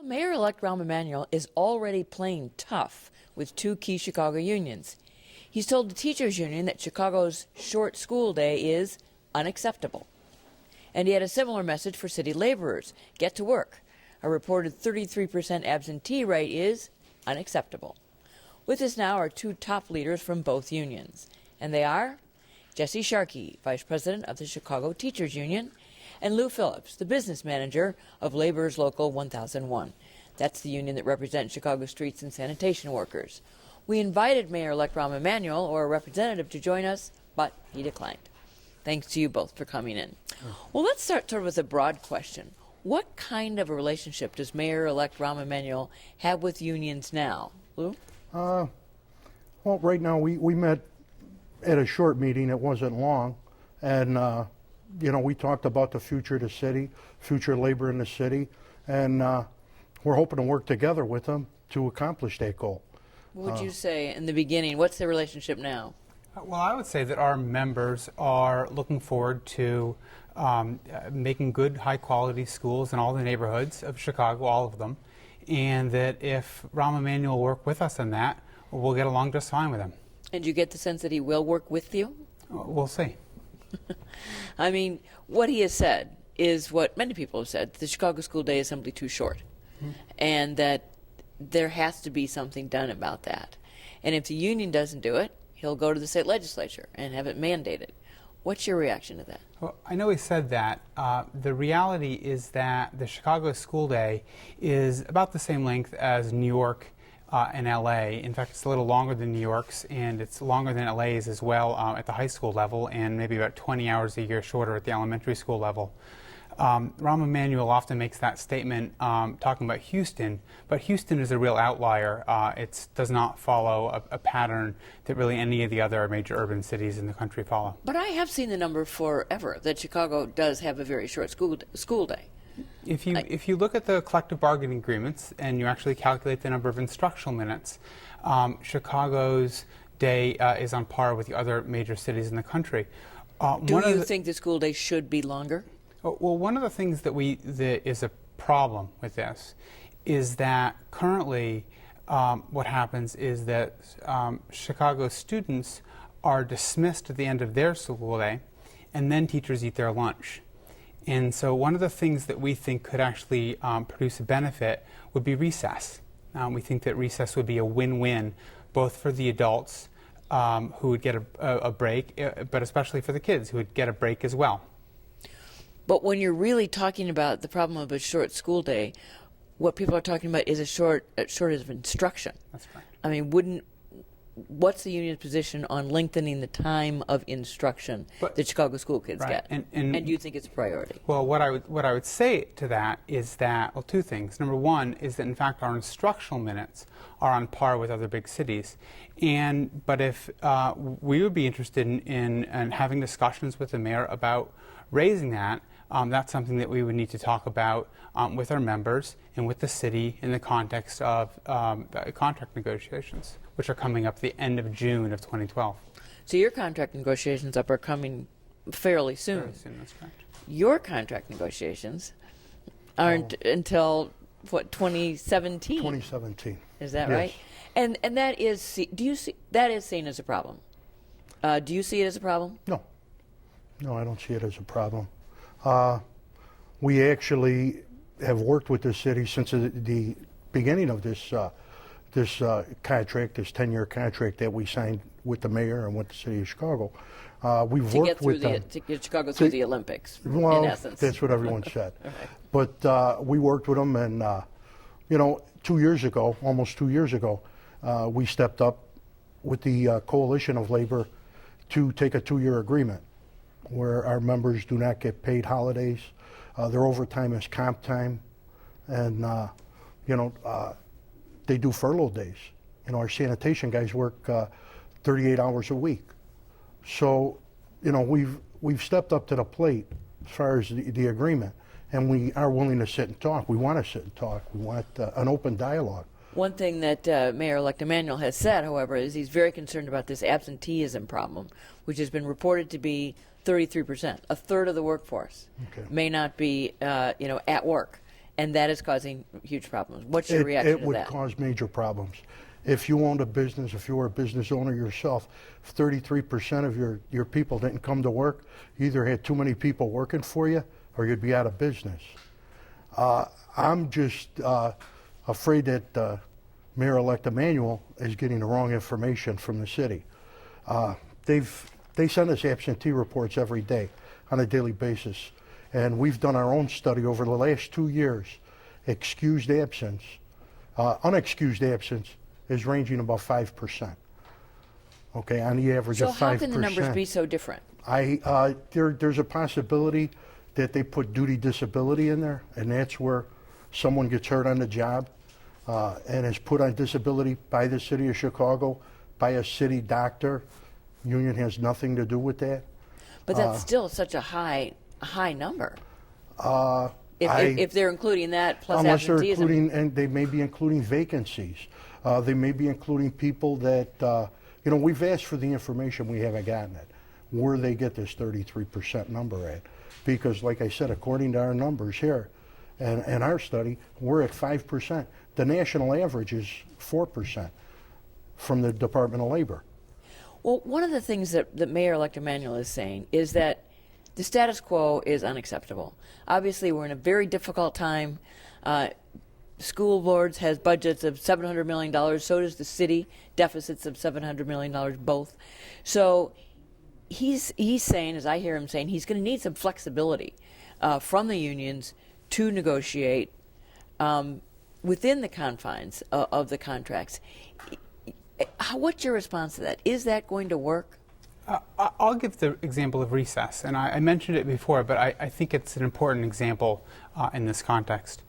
Mayor-elect Rahm Emanuel is already playing tough with two key Chicago unions. He's told the teachers union that Chicago's short school day is unacceptable. And he had a similar message for city laborers. Get to work. A reported 33% absentee rate is unacceptable. With us now are two top leaders from both unions. And they are Jesse Sharkey, Vice President of the Chicago Teachers Union, and Lou Phillips, the business manager of Laborers Local 1001. That's the union that represents Chicago Streets and Sanitation workers. We invited Mayor-elect Rahm Emanuel, or a representative, to join us, but he declined. Thanks to you both for coming in. Well, let's start with a broad question. What kind of a relationship does Mayor-elect Rahm Emanuel have with unions now? Lou? Well, right now we met at a short meeting. It wasn't long, and we talked about the future of the city, future labor in the city, and we're hoping to work together with them to accomplish that goal. What would you say in the beginning? What's the relationship now? Well, I would say that our members are looking forward to making good, high-quality schools in all the neighborhoods of Chicago, all of them, and that if Rahm Emanuel will work with us on that, we'll get along just fine with him. And you get the sense that he will work with you? We'll see. I mean, what he has said is what many people have said. The Chicago school day is simply too short, and that there has to be something done about that. And if the union doesn't do it, he'll go to the state legislature and have it mandated. What's your reaction to that? Well, I know he said that. The reality is that the Chicago school day is about the same length as New York and LA. In fact, it's a little longer than New York's, and it's longer than LA's as well at the high school level, and maybe about 20 hours a year shorter at the elementary school level. Rahm Emanuel often makes that statement talking about Houston, but Houston is a real outlier. It does not follow a pattern that really any of the other major urban cities in the country follow. But I have seen the number forever that Chicago does have a very short school day. If you look at the collective bargaining agreements and you actually calculate the number of instructional minutes, Chicago's day is on par with the other major cities in the country. Do you think the school day should be longer? Well, one of the things that is a problem with this is that currently what happens is that Chicago students are dismissed at the end of their school day, and then teachers eat their lunch. And so one of the things that we think could actually produce a benefit would be recess. We think that recess would be a win-win, both for the adults who would get a break, but especially for the kids who would get a break as well. But when you're really talking about the problem of a short school day, what people are talking about is a shortage of instruction. That's correct. I mean, what's the union's position on lengthening the time of instruction that Chicago school kids right. get? And do you think it's a priority? Well, what I would say to that is that, well, two things. Number one is that, in fact, our instructional minutes are on par with other big cities. But if we would be interested in having discussions with the mayor about raising that, that's something that we would need to talk about with our members and with the city in the context of the contract negotiations, which are coming up at the end of June of 2012. So your contract negotiations are coming fairly soon. Fairly soon, that's correct. Your contract negotiations aren't until, what, 2017? 2017. Is that yes. right? And that is, that is seen as a problem. Do you see it as a problem? No, I don't see it as a problem. We actually have worked with the city since the beginning of this contract, this 10-year contract that we signed with the mayor and with the city of Chicago. We've worked with them to get Chicago through the Olympics. Well, in essence, that's what everyone said. Okay. But we worked with them, and 2 years ago, almost 2 years ago, we stepped up with the coalition of labor to take a 2-year agreement, where our members do not get paid holidays. Their overtime is comp time, and they do furlough days. Our sanitation guys work 38 hours a week. So, we've stepped up to the plate as far as the agreement, and we are willing to sit and talk. We want to sit and talk. We want an open dialogue. One thing that Mayor-elect Emanuel has said, however, is he's very concerned about this absenteeism problem, which has been reported to be 33%. A third of the workforce may not be, at work. and that is causing huge problems. What's your reaction It to would that? cause major problems. If you owned a business, if you were a business owner yourself, if 33% of your people didn't come to work, you either had too many people working for you or you'd be out of business. I'm just afraid that Mayor-elect Emanuel is getting the wrong information from the city. They send us absentee reports every day on a daily basis, and we've done our own study over the last 2 years. Excused absence, unexcused absence is ranging about 5%. Okay, on the average So of 5%. how can the numbers be so different? There's a possibility that they put duty disability in there, and that's where someone gets hurt on the job and is put on disability by the city of Chicago, by a city doctor. Union has nothing to do with that. But that's still such a high number. If they're including that plus Unless they're absenteeism. including, and they may be including vacancies. They may be including people that, we've asked for the information, we haven't gotten it. Where they get this 33% number at. Because like I said, according to our numbers here and our study, we're at 5%. The national average is 4% from the Department of Labor. Well, one of the things that Mayor-elect Emanuel is saying is that the status quo is unacceptable. Obviously, we're in a very difficult time. School boards has budgets of $700 million. So does the city, deficits of $700 million both. So he's saying, as I hear him saying, he's going to need some flexibility from the unions to negotiate within the confines of the contracts. What's your response to that? Is that going to work? I'll give the example of recess, and I mentioned it before, but I think it's an important example in this context.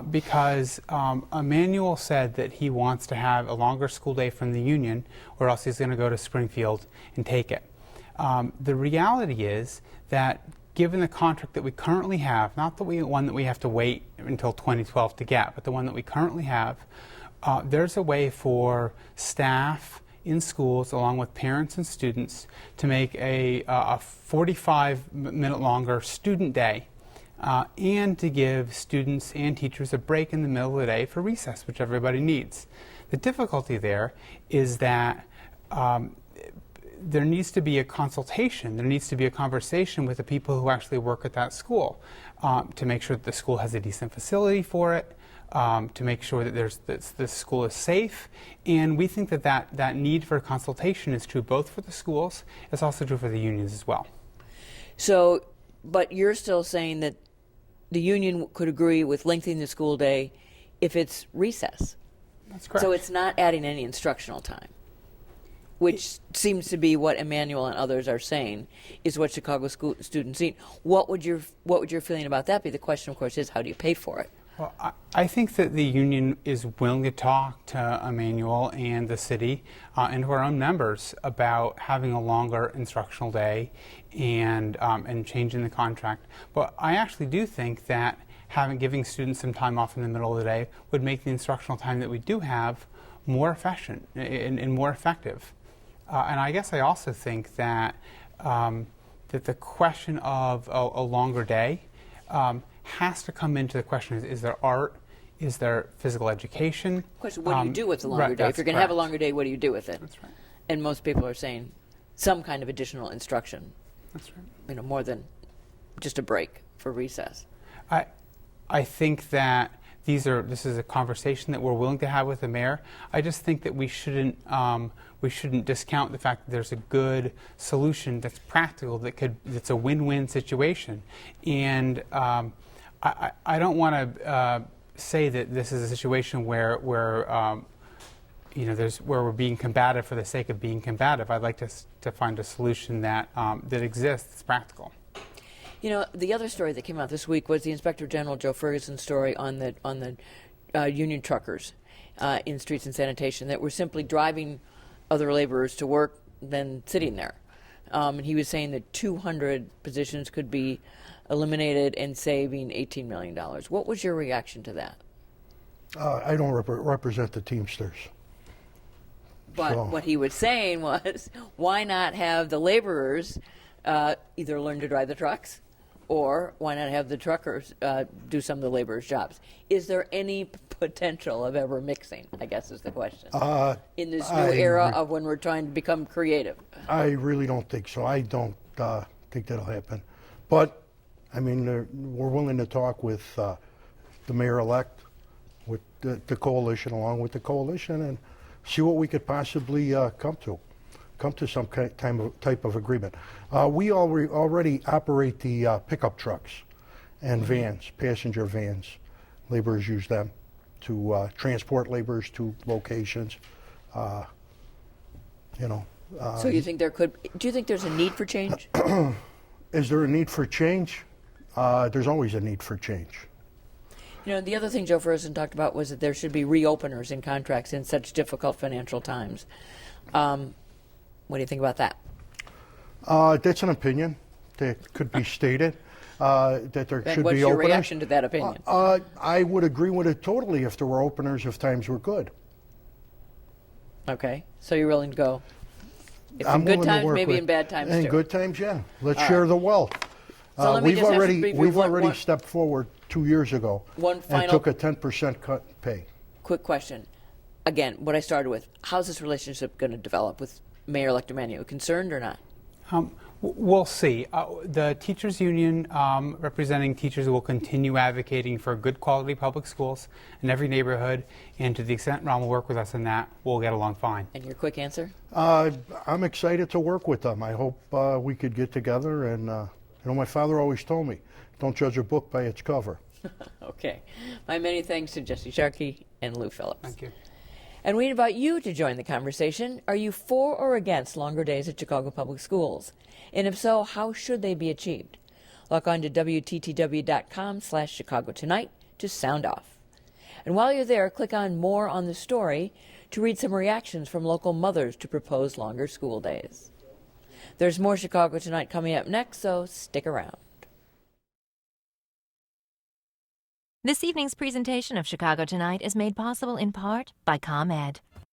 Because Emanuel said that he wants to have a longer school day from the union, or else he's going to go to Springfield and take it. The reality is that given the contract that we currently have, not the one that we have to wait until 2012 to get, but the one that we currently have, there's a way for staff in schools, along with parents and students, to make a 45-minute longer student day, and to give students and teachers a break in the middle of the day for recess, which everybody needs. The difficulty there is that there needs to be a consultation, there needs to be a conversation with the people who actually work at that school to make sure that the school has a decent facility for it, to make sure that the school is safe. And we think that need for consultation is true both for the schools, it's also true for the unions as well. So, but you're still saying that the union could agree with lengthening the school day if it's recess. That's correct. So it's not adding any instructional time, which seems to be what Emanuel and others are saying is what Chicago school students need. What would your feeling about that be? The question, of course, is how do you pay for it? Well, I think that the union is willing to talk to Emanuel and the city and to our own members about having a longer instructional day and changing the contract. But I actually do think that giving students some time off in the middle of the day would make the instructional time that we do have more efficient and more effective. And I guess I also think that that the question of a longer day has to come into the question: is there art? Is there physical education? Question: what do you do with the longer right, day? If you're going to have a correct. longer day, what do you do with it? That's right. And most people are saying some kind of additional instruction. That's right. More than just a break for recess. I think that this is a conversation that we're willing to have with the mayor. I just think that we shouldn't discount the fact that there's a good solution that's practical, that's a win-win situation. And I don't want to say that this is a situation where we're being combative for the sake of being combative. I'd like to find a solution that exists, that's practical. The other story that came out this week was the Inspector General Joe Ferguson's story on the union truckers in Streets and Sanitation that were simply driving other laborers to work than sitting there. And he was saying that 200 positions could be eliminated and saving $18 million. What was your reaction to that? I don't represent the Teamsters. But what he was saying was, why not have the laborers either learn to drive the trucks Or why not have the truckers do some of the laborers' jobs? Is there any potential of ever mixing, I guess is the question, in this new era of when we're trying to become creative? I really don't think so. I don't think that'll happen. But, I mean, we're willing to talk with the mayor-elect, with the coalition, along with the coalition, and see what we could possibly come to some type of agreement. We already operate the pickup trucks and vans, passenger vans. Laborers use them to transport laborers to locations. So you think do you think there's a need for change? Is there a need for change? There's always a need for change. You know, the other thing Joe Ferguson talked about was that there should be reopeners in contracts in such difficult financial times. What do you think about that? That's an opinion that could be stated, that there should be openers. What's your reaction to that opinion? I would agree with it totally if there were openers, if times were good. Okay, so you're willing to go. If I'm in good willing to times, work maybe with, in bad times in too. good times, yeah. Let's share the wealth. So let me we've just we've already stepped forward 2 years ago and took a 10% cut pay. Quick question. Again, what I started with, how's this relationship going to develop with Mayor-elect Emanuel? Concerned or not? We'll see. The teachers union representing teachers will continue advocating for good quality public schools in every neighborhood, and to the extent Rahm will work with us in that, we'll get along fine. And your quick answer? I'm excited to work with them. I hope we could get together, and my father always told me, don't judge a book by its cover. Okay. My many thanks to Jesse Sharkey and Lou Phillips. Thank you. And we invite you to join the conversation. Are you for or against longer days at Chicago Public Schools? And if so, how should they be achieved? Log on to WTTW.com/Chicago Tonight to sound off. And while you're there, click on More on the Story to read some reactions from local mothers to propose longer school days. There's more Chicago Tonight coming up next, so stick around. This evening's presentation of Chicago Tonight is made possible in part by ComEd.